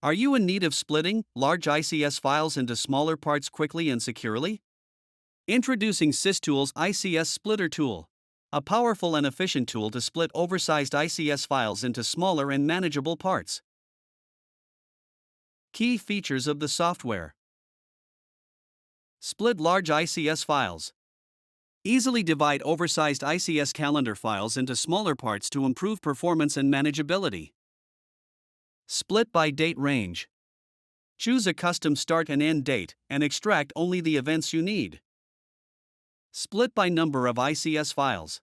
Are you in need of splitting large ICS files into smaller parts quickly and securely? Introducing SysTools ICS Splitter Tool, a powerful and efficient tool to split oversized ICS files into smaller and manageable parts. Key features of the software: split large ICS files. Easily divide oversized ICS calendar files into smaller parts to improve performance and manageability. Split by date range. Choose a custom start and end date and extract only the events you need. Split by number of ICS files.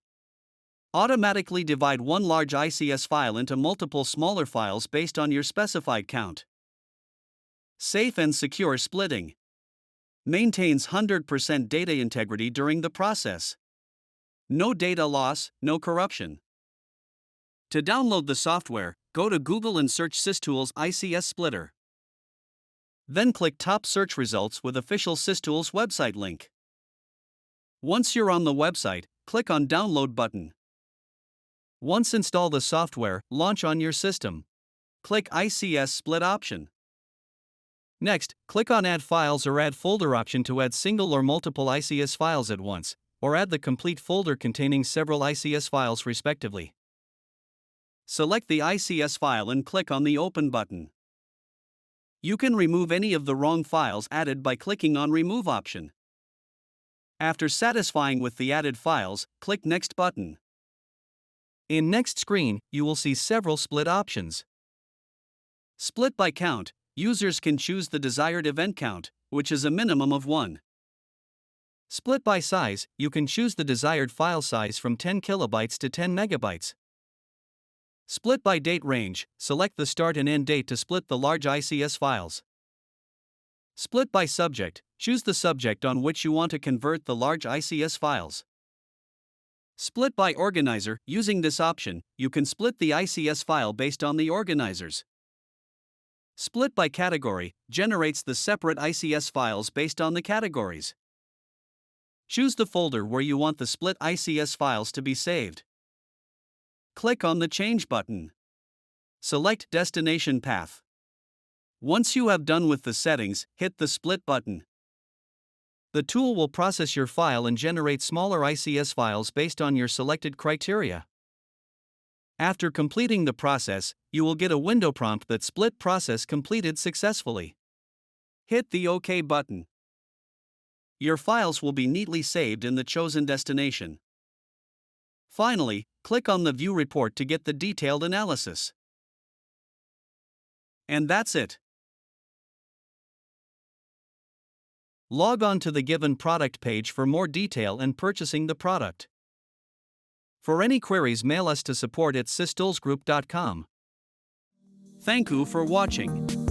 Automatically divide one large ICS file into multiple smaller files based on your specified count. Safe and secure splitting. Maintains 100% data integrity during the process. No data loss, no corruption. To download the software, go to Google and search SysTools ICS Splitter. Then click top search results with official SysTools website link. Once you're on the website, click on Download button. Once install the software, launch on your system. Click ICS Split option. Next, click on Add Files or Add Folder option to add single or multiple ICS files at once, or add the complete folder containing several ICS files respectively. Select the ICS file and click on the Open button. You can remove any of the wrong files added by clicking on Remove option. After satisfying with the added files, click Next button. In Next screen, you will see several split options. Split by count. Users can choose the desired event count, which is a minimum of 1. Split by size. You can choose the desired file size from 10 kilobytes to 10 megabytes. Split by date range. Select the start and end date to split the large ICS files. Split by subject. Choose the subject on which you want to convert the large ICS files. Split by organizer. Using this option, you can split the ICS file based on the organizers. Split by category generates the separate ICS files based on the categories. Choose the folder where you want the split ICS files to be saved. Click on the Change button. Select Destination Path. Once you have done with the settings, hit the Split button. The tool will process your file and generate smaller ICS files based on your selected criteria. After completing the process, you will get a window prompt that split process completed successfully. Hit the OK button. Your files will be neatly saved in the chosen destination. Finally, click on the View Report to get the detailed analysis. And that's it. Log on to the given product page for more detail and purchasing the product. For any queries, mail us to support@systoolsgroup.com. Thank you for watching.